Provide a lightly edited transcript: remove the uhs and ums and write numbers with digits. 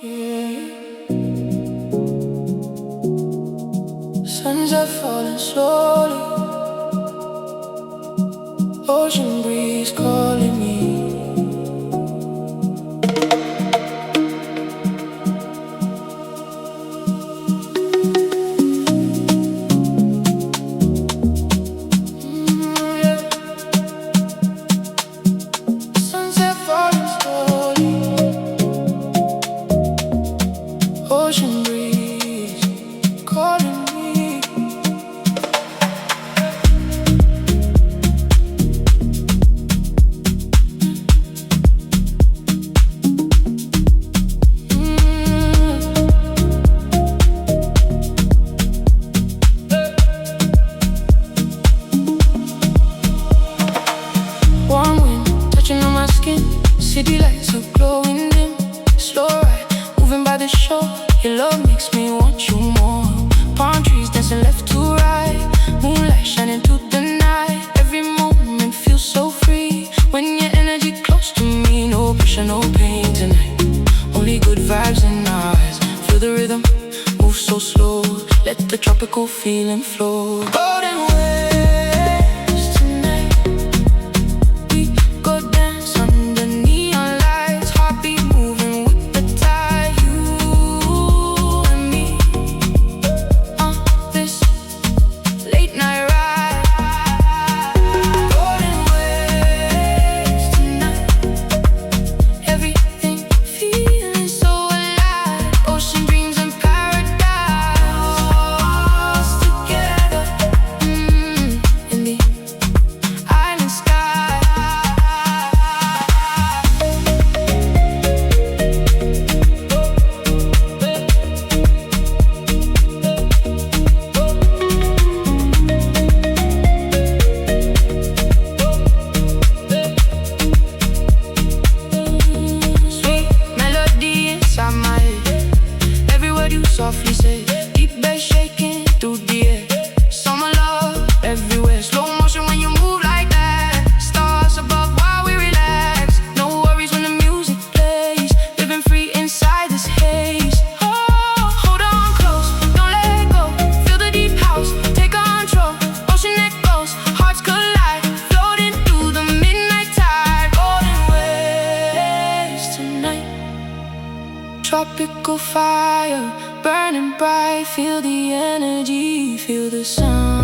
Suns are falling slowly, ocean breeze calling me. Suns are falling slowly, ocean breeze calling me. Warm wind touching on my skin, city lights are glowing dim. Slow ride, moving by the shore. Your love makes me want you more. Palm trees dancing left to right, moonlight shining through the night. Every moment feels so free when your energy close to me. No pressure, no pain tonight, only good vibes in our eyes. Feel the rhythm, move so slow, let the tropical feeling flow. Golden waves tonight, we go dance under neon lights. Heartbeat moving with the tide. You and me on this late night ride. Golden waves tonight, everything feeling so alive. Ocean dreams and paradise together, in the island sky. Sweet melody inside my head, every word you softly say. Deep bass shaking through the air, summer love everywhere. Slow motion when you move like that, stars above while we relax. No worries when the music plays, living free inside this haze. Oh, hold on close, don't let go, feel the deep house, take control. Ocean echoes, hearts collide, floating through the midnight tide. Golden waves tonight, tropical fire burning bright. Feel the energy, feel the sun.